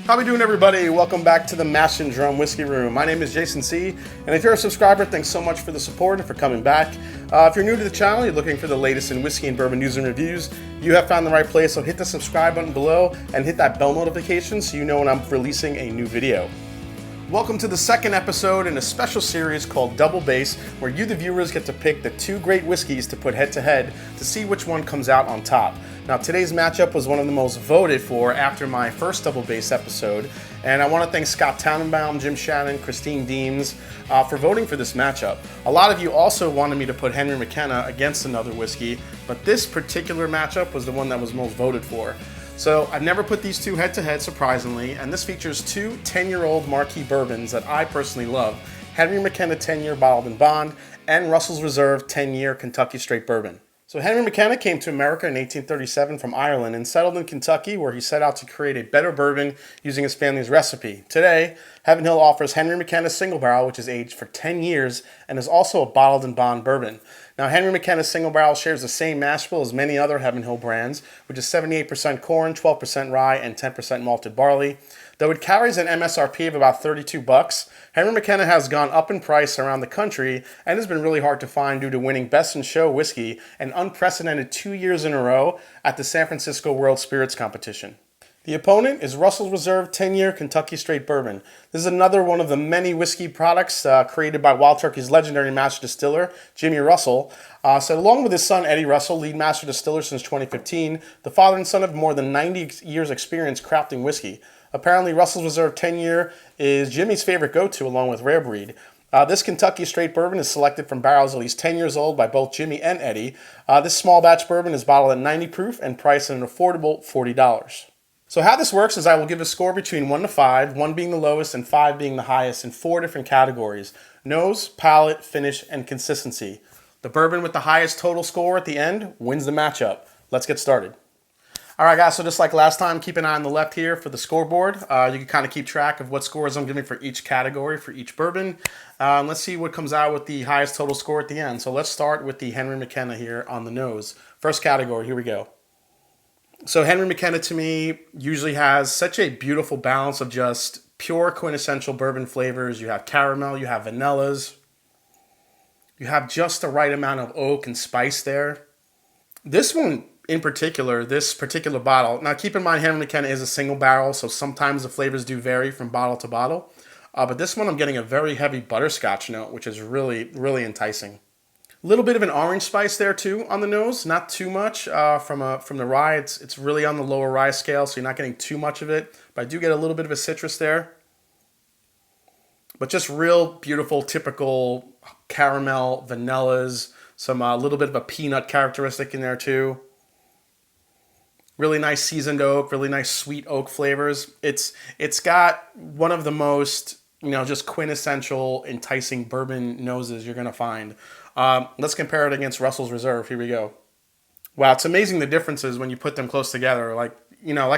How we doing, everybody? Welcome back to the Mash and Drum Whiskey Room. My name is Jason C, and if you're a subscriber, thanks so much for the support and for coming back. If you're new to the channel, you're looking for the latest in whiskey and bourbon news and reviews, you have found the right place, so hit the subscribe button below and hit that bell notification so you know when I'm releasing a new video. Welcome to the second episode in a special series called Double Bass, where you, the viewers, get to pick the two great whiskeys to put head to head to see which one comes out on top. Now, today's matchup was one of the most voted for after my first Double Bass episode, and I want to thank Scott Tannenbaum, Jim Shannon, Christine Deems for voting for this matchup. A lot of you also wanted me to put Henry McKenna against another whiskey, but this particular matchup was the one that was most voted for. So I've never put these two head to head, surprisingly, and this features two 10-year-old marquee bourbons that I personally love: Henry McKenna 10-year bottled in bond and Russell's Reserve 10-year Kentucky straight bourbon. So Henry McKenna came to America in 1837 from Ireland and settled in Kentucky, where he set out to create a better bourbon using his family's recipe. Today, Heaven Hill offers Henry McKenna Single Barrel, which is aged for 10 years and is also a bottled in bond bourbon. Now, Henry McKenna Single Barrel shares the same mash bill as many other Heaven Hill brands, which is 78% corn, 12% rye, and 10% malted barley. Though it carries an MSRP of about $32, Henry McKenna has gone up in price around the country and has been really hard to find due to winning Best in Show whiskey an unprecedented 2 years in a row at the San Francisco World Spirits Competition. The opponent is Russell's Reserve 10-year Kentucky straight bourbon. This is another one of the many whiskey products created by Wild Turkey's legendary master distiller, Jimmy Russell. So along with his son, Eddie Russell, lead master distiller since 2015, the father and son have more than 90 years experience crafting whiskey. Apparently, Russell's Reserve 10-year is Jimmy's favorite go-to along with Rare Breed. This Kentucky straight bourbon is selected from barrels at least 10 years old by both Jimmy and Eddie. This small batch bourbon is bottled at 90 proof and priced at an affordable $40. So how this works is I will give a score between 1 to 5, 1 being the lowest and 5 being the highest, in 4 different categories: nose, palate, finish, and consistency. The bourbon with the highest total score at the end wins the matchup. Let's get started. All right, guys, so just like last time, keep an eye on the left here for the scoreboard. You can kind of keep track of what scores I'm giving for each category, for each bourbon. Let's see what comes out with the highest total score at the end. So let's start with the Henry McKenna here on the nose. First category, here we go. So Henry McKenna, to me, usually has such a beautiful balance of just pure quintessential bourbon flavors. You have caramel, you have vanillas. You have just the right amount of oak and spice there. This one, in particular, this particular bottle, now keep in mind Henry McKenna is a single barrel, so sometimes the flavors do vary from bottle to bottle. But this one I'm getting a very heavy butterscotch note, which is really, really enticing. A little bit of an orange spice there too on the nose, not too much from the rye. It's really on the lower rye scale, so you're not getting too much of it. But I do get a little bit of a citrus there. But just real beautiful, typical caramel, vanillas, some little bit of a peanut characteristic in there too. Really nice seasoned oak, really nice sweet oak flavors. It's got one of the most, just quintessential, enticing bourbon noses you're gonna find. Let's compare it against Russell's Reserve. Here we go. Wow, it's amazing the differences when you put them close together. Like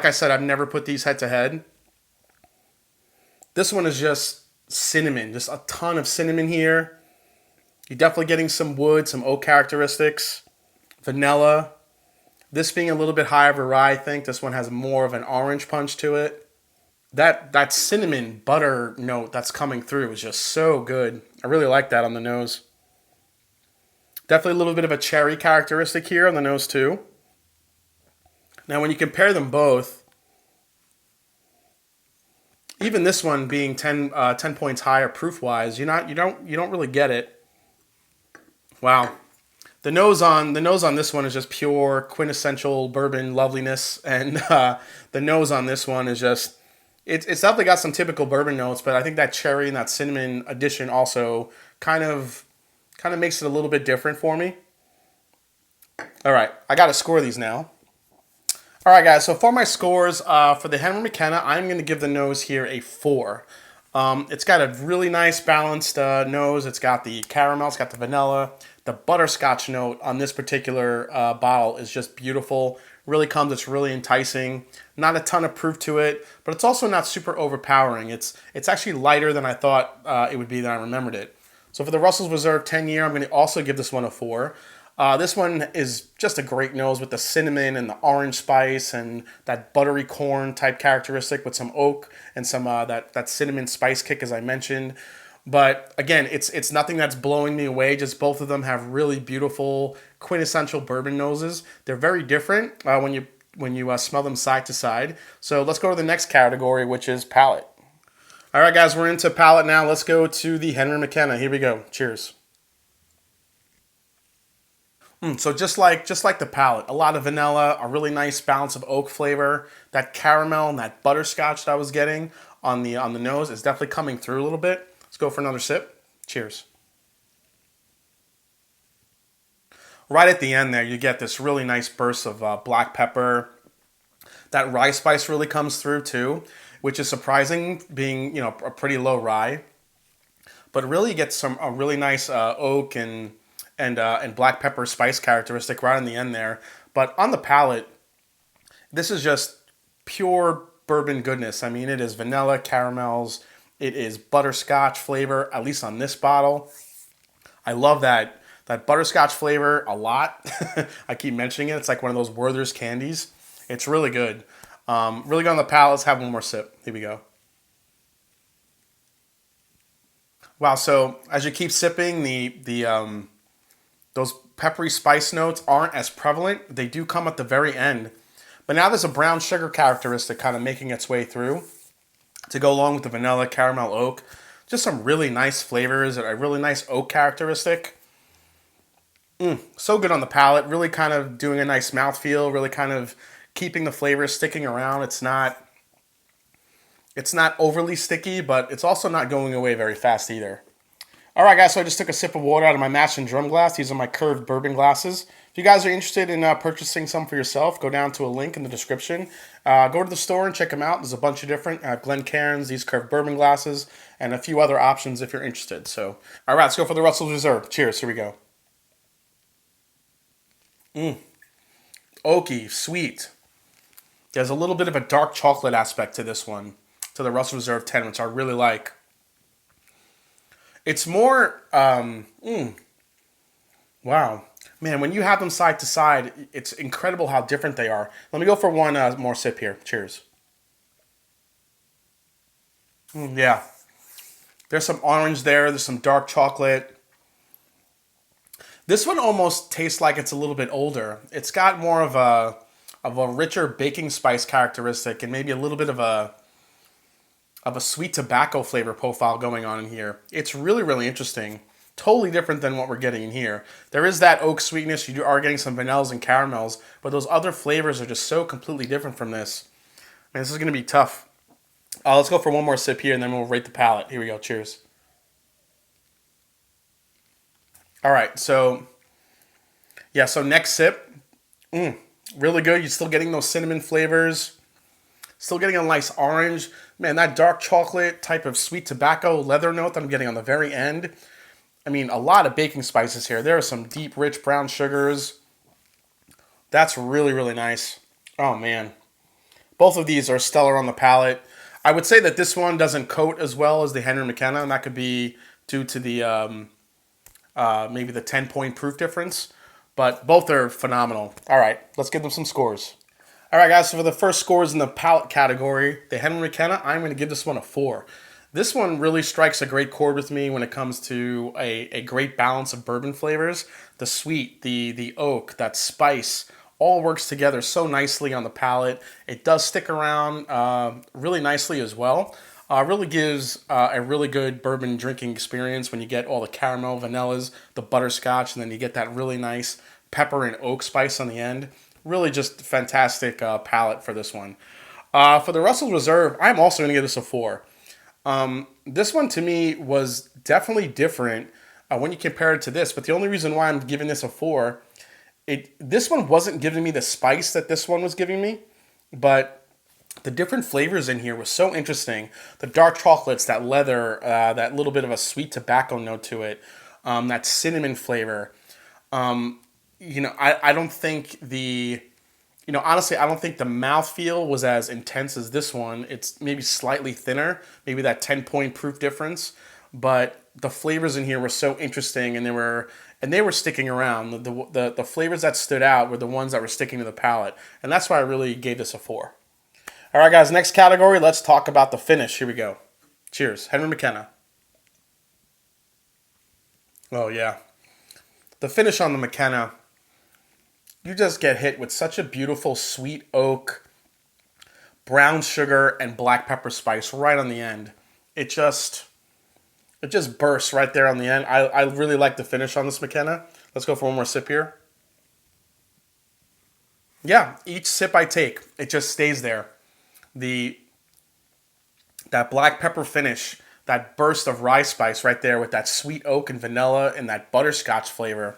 I said, I've never put these head to head. This one is just cinnamon, just a ton of cinnamon here. You're definitely getting some wood, some oak characteristics, vanilla. This being a little bit higher of a rye, I think this one has more of an orange punch to it. That cinnamon butter note that's coming through is just so good. I really like that on the nose. Definitely a little bit of a cherry characteristic here on the nose too. Now when you compare them both, even this one being 10 points higher proof-wise, you don't really get it. Wow. The nose on this one is just pure quintessential bourbon loveliness, and the nose on this one is just it's definitely got some typical bourbon notes, but I think that cherry and that cinnamon addition also kind of makes it a little bit different for me. All right, I got to score these now. All right, guys. So for my scores for the Henry McKenna, I'm going to give the nose here a 4. It's got a really nice balanced nose. It's got the caramel, it's got the vanilla. The butterscotch note on this particular bottle is just beautiful. Really comes, it's really enticing. Not a ton of proof to it, but it's also not super overpowering. It's actually lighter than I thought it would be than I remembered it. So for the Russell's Reserve 10 year, I'm going to also give this one a 4. This one is just a great nose with the cinnamon and the orange spice and that buttery corn type characteristic with some oak and some that cinnamon spice kick, as I mentioned. But again, it's nothing that's blowing me away. Just both of them have really beautiful quintessential bourbon noses. They're very different when you smell them side to side. So let's go to the next category, which is palate. All right, guys, we're into palate now. Let's go to the Henry McKenna. Here we go. Cheers. So just like the palate, a lot of vanilla, a really nice balance of oak flavor. That caramel and that butterscotch that I was getting on the nose is definitely coming through a little bit. Let's go for another sip. Cheers. Right at the end there, you get this really nice burst of black pepper. That rye spice really comes through too, which is surprising, being a pretty low rye. But really, you get a really nice oak and black pepper spice characteristic right on the end there. But on the palate, this is just pure bourbon goodness. I mean, it is vanilla, caramels, it is butterscotch flavor, at least on this bottle. I love that butterscotch flavor a lot. I keep mentioning it. It's like one of those Werther's candies. It's really good. Really good on the palate. Let's have one more sip. Here we go. Wow. So as you keep sipping, those peppery spice notes aren't as prevalent. They do come at the very end. But now there's a brown sugar characteristic kind of making its way through to go along with the vanilla, caramel, oak. Just some really nice flavors and a really nice oak characteristic. So good on the palate. Really kind of doing a nice mouthfeel. Really kind of keeping the flavors sticking around. It's not overly sticky, but it's also not going away very fast either. All right, guys, so I just took a sip of water out of my mash and drum glass. These are my curved bourbon glasses. If you guys are interested in purchasing some for yourself, go down to a link in the description. Go to the store and check them out. There's a bunch of different Glencairns, these curved bourbon glasses, and a few other options if you're interested. So, all right, let's go for the Russell's Reserve. Cheers. Here we go. Oaky, sweet. There's a little bit of a dark chocolate aspect to this one, to the Russell's Reserve 10, which I really like. It's more, wow. Man, when you have them side to side, it's incredible how different they are. Let me go for one more sip here. Cheers. Yeah. There's some orange there. There's some dark chocolate. This one almost tastes like it's a little bit older. It's got more of a richer baking spice characteristic and maybe a little bit of a sweet tobacco flavor profile going on in here. It's really, really interesting. Totally different than what we're getting in here. There is that oak sweetness. You are getting some vanillas and caramels, but those other flavors are just so completely different from this. Man, this is going to be tough. Let's go for one more sip here, and then we'll rate the palate. Here we go. Cheers. All right, so yeah, so next sip. Really good. You're still getting those cinnamon flavors. Still getting a nice orange. Man, that dark chocolate type of sweet tobacco leather note that I'm getting on the very end. I mean, a lot of baking spices here. There are some deep, rich brown sugars. That's really, really nice. Oh, man. Both of these are stellar on the palate. I would say that this one doesn't coat as well as the Henry McKenna, and that could be due to the maybe the 10-point proof difference. But both are phenomenal. All right, let's give them some scores. All right, guys, so for the first scores in the palate category, the Henry McKenna, I'm going to give this one a 4. This one really strikes a great chord with me when it comes to a great balance of bourbon flavors. The sweet, the oak, that spice, all works together so nicely on the palate. It does stick around really nicely as well. Really gives a really good bourbon drinking experience when you get all the caramel, vanillas, the butterscotch, and then you get that really nice pepper and oak spice on the end. Really just fantastic palate for this one. For the Russell's Reserve, I'm also going to give this a 4. This one to me was definitely different when you compare it to this, but the only reason why I'm giving this a 4, this one wasn't giving me the spice that this one was giving me. but the different flavors in here were so interesting. The dark chocolates, that leather, that little bit of a sweet tobacco note to it, that cinnamon flavor. I don't think honestly, I don't think the mouthfeel was as intense as this one. It's maybe slightly thinner, maybe that 10-point proof difference, but the flavors in here were so interesting, and they were sticking around. The flavors that stood out were the ones that were sticking to the palate, and that's why I really gave this a 4. All right, guys, next category, let's talk about the finish. Here we go. Cheers. Henry McKenna. Oh, yeah. The finish on the McKenna, you just get hit with such a beautiful sweet oak, brown sugar, and black pepper spice right on the end. It just bursts right there on the end. I really like the finish on this McKenna. Let's go for one more sip here. Yeah, each sip I take, it just stays there. That black pepper finish, that burst of rye spice right there with that sweet oak and vanilla and that butterscotch flavor.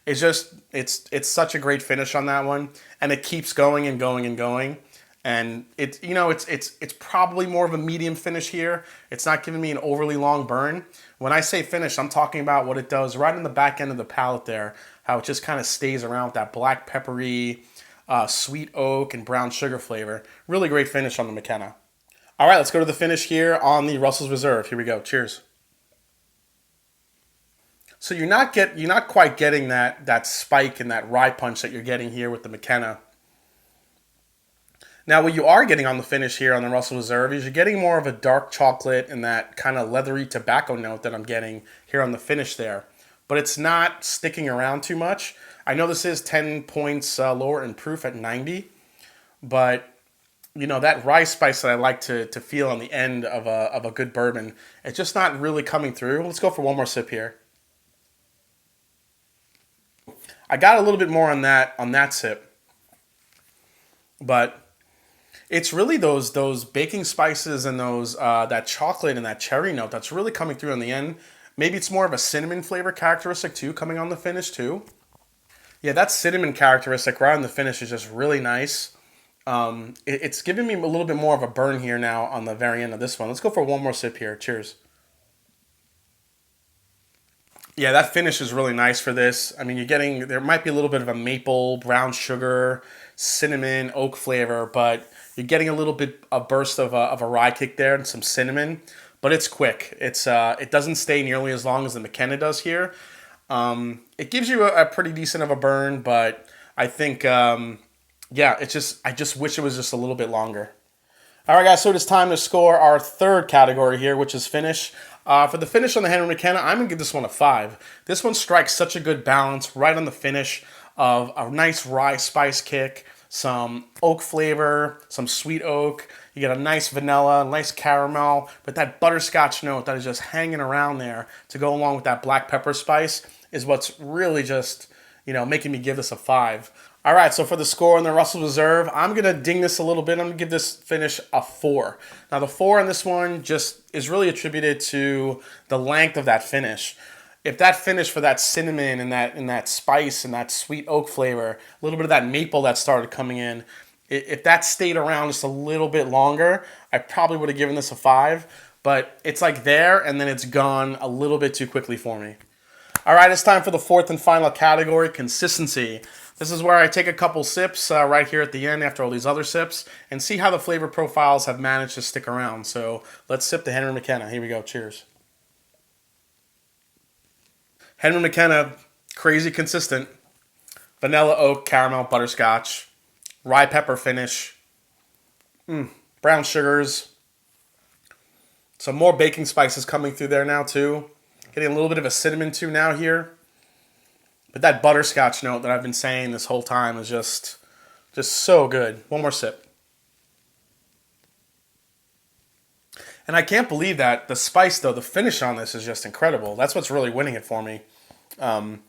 It's such a great finish on that one, and it keeps going and going and going. And it's probably more of a medium finish here. It's not giving me an overly long burn. When I say finish, I'm talking about what it does right in the back end of the palate there, how it just kind of stays around with that black peppery, sweet oak and brown sugar flavor. Really great finish on the McKenna. All right, let's go to the finish here on the Russell's Reserve. Here we go. Cheers. So you're not quite getting that spike and that rye punch that you're getting here with the McKenna. Now, what you are getting on the finish here on the Russell Reserve is you're getting more of a dark chocolate and that kind of leathery tobacco note that I'm getting here on the finish there. But it's not sticking around too much. I know this is 10 points lower in proof at 90, but that rye spice that I like to feel on the end of a good bourbon, it's just not really coming through. Let's go for one more sip here. I got a little bit more on that sip, but it's really those baking spices and those that chocolate and that cherry note that's really coming through on the end. Maybe it's more of a cinnamon flavor characteristic too, coming on the finish too. Yeah, that cinnamon characteristic right on the finish is just really nice. It's giving me a little bit more of a burn here now on the very end of this one. Let's go for one more sip here. Cheers. Yeah, that finish is really nice for this. I mean, there might be a little bit of a maple, brown sugar, cinnamon, oak flavor, but you're getting a little bit a burst of a rye kick there and some cinnamon, but it's quick. It doesn't stay nearly as long as the McKenna does here. It gives you a pretty decent of a burn, but I think, I just wish it was just a little bit longer. All right, guys, so it is time to score our third category here, which is finish. For the finish on the Henry McKenna, I'm going to give this one a 5. This one strikes such a good balance right on the finish of a nice rye spice kick, some oak flavor, some sweet oak. You get a nice vanilla, nice caramel, but that butterscotch note that is just hanging around there to go along with that black pepper spice is what's really just, making me give this a 5. All right, so for the score on the Russell Reserve, I'm going to ding this a little bit. I'm going to give this finish a 4. Now, the 4 on this one just is really attributed to the length of that finish. If that finish for that cinnamon and that spice and that sweet oak flavor, a little bit of that maple that started coming in, if that stayed around just a little bit longer, I probably would have given this a 5. But it's like there, and then it's gone a little bit too quickly for me. All right, it's time for the fourth and final category, consistency. This is where I take a couple sips right here at the end after all these other sips and see how the flavor profiles have managed to stick around. So let's sip the Henry McKenna. Here we go. Cheers. Henry McKenna, crazy consistent. Vanilla, oak, caramel, butterscotch, rye pepper finish, brown sugars, some more baking spices coming through there now too. Getting a little bit of a cinnamon too now here. But that butterscotch note that I've been saying this whole time is just so good. One more sip. And I can't believe that the spice, though, the finish on this is just incredible. That's what's really winning it for me. But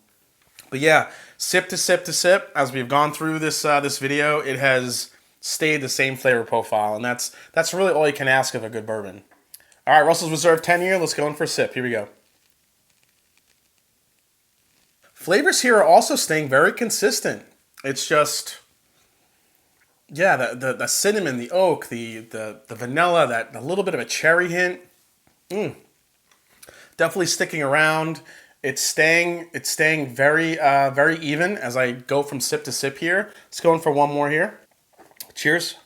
yeah, sip to sip to sip, as we've gone through this video, it has stayed the same flavor profile. And that's really all you can ask of a good bourbon. All right, Russell's Reserve 10-year. Let's go in for a sip. Here we go. Flavors here are also staying very consistent. It's just, yeah, the cinnamon, the oak, the vanilla, that a little bit of a cherry hint. Definitely sticking around. It's staying very even as I go from sip to sip here. Let's go in for one more here. Cheers.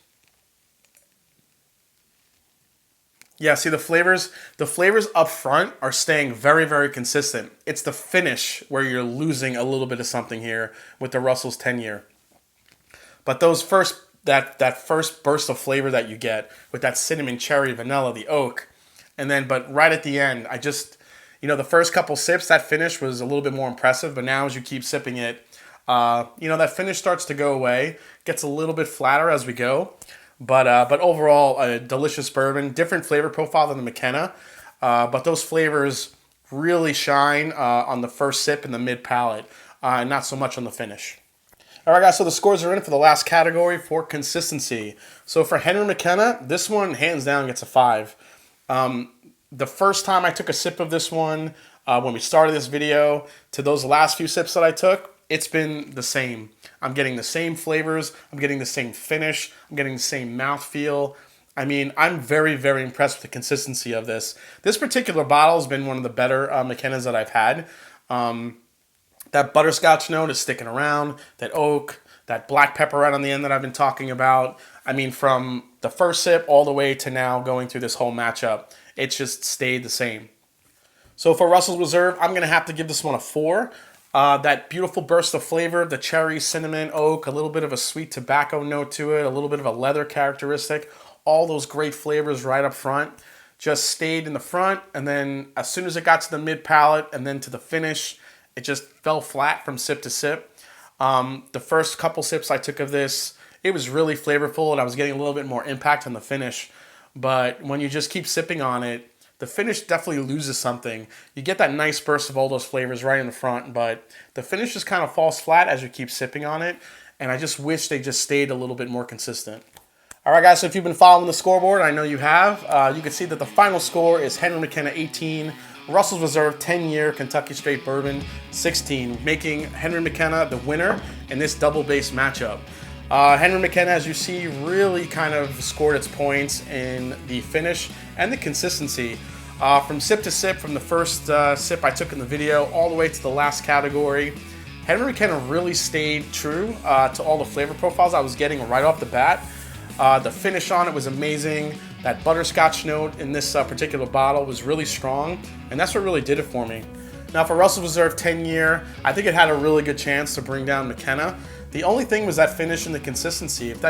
Yeah, see the flavors up front are staying very consistent. It's the finish where you're losing a little bit of something here with the Russell's 10-year. But that first burst of flavor that you get with that cinnamon, cherry, vanilla, the oak, and then but right at the end, the first couple sips, that finish was a little bit more impressive. But now as you keep sipping it, that finish starts to go away, gets a little bit flatter as we go. But overall, a delicious bourbon, different flavor profile than the McKenna, but those flavors really shine on the first sip and the mid palate, and not so much on the finish. All right, guys, so the scores are in for the last category for consistency. So for Henry McKenna, this one hands down gets a 5. The first time I took a sip of this one, when we started this video, to those last few sips that I took, it's been the same. I'm getting the same flavors. I'm getting the same finish. I'm getting the same mouthfeel. I mean, I'm very impressed with the consistency of this. This particular bottle has been one of the better McKennas that I've had. That butterscotch note is sticking around. That oak, that black pepper right on the end that I've been talking about. I mean, from the first sip all the way to now going through this whole matchup, it's just stayed the same. So for Russell's Reserve, I'm going to have to give this one a 4. That beautiful burst of flavor, the cherry, cinnamon, oak, a little bit of a sweet tobacco note to it, a little bit of a leather characteristic, all those great flavors right up front, just stayed in the front, and then as soon as it got to the mid palate and then to the finish, it just fell flat from sip to sip. The first couple sips I took of this, it was really flavorful and I was getting a little bit more impact on the finish, but when you just keep sipping on it, the finish definitely loses something. You get that nice burst of all those flavors right in the front, but the finish just kind of falls flat as you keep sipping on it, and I just wish they just stayed a little bit more consistent. All right, guys, so if you've been following the scoreboard, I know you have, you can see that the final score is Henry McKenna 18, Russell's Reserve 10-year Kentucky Straight Bourbon 16, making Henry McKenna the winner in this double base matchup. Henry McKenna, as you see, really kind of scored its points in the finish and the consistency. From sip to sip, from the first sip I took in the video all the way to the last category, Henry McKenna really stayed true to all the flavor profiles I was getting right off the bat. The finish on it was amazing. That butterscotch note in this particular bottle was really strong, and that's what really did it for me. Now for Russell's Reserve 10-year, I think it had a really good chance to bring down McKenna. The only thing was that finish and the consistency. If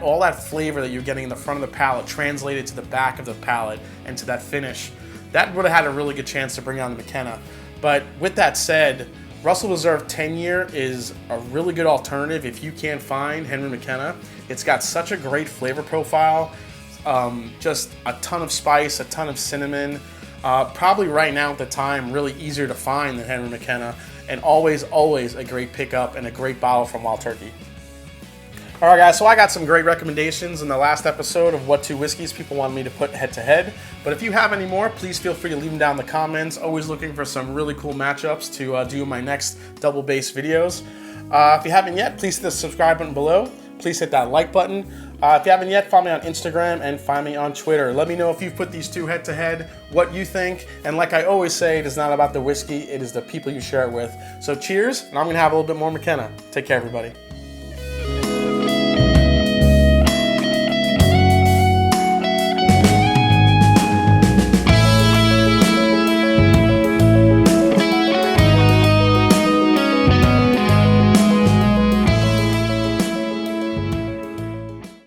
all that flavor that you're getting in the front of the palate translated to the back of the palate and to that finish, that would have had a really good chance to bring down the McKenna. But with that said, Russell Reserve 10-year is a really good alternative if you can't find Henry McKenna. It's got such a great flavor profile, just a ton of spice, a ton of cinnamon. Probably right now at the time, really easier to find than Henry McKenna, and always a great pickup and a great bottle from Wild Turkey. All right, guys, so I got some great recommendations in the last episode of what two whiskeys people wanted me to put head to head. But if you have any more, please feel free to leave them down in the comments. Always looking for some really cool matchups to do in my next double base videos. If you haven't yet, please hit the subscribe button below. Please hit that like button. If you haven't yet, follow me on Instagram and find me on Twitter. Let me know if you've put these two head to head, what you think. And like I always say, it is not about the whiskey, it is the people you share it with. So cheers, and I'm going to have a little bit more McKenna. Take care, everybody.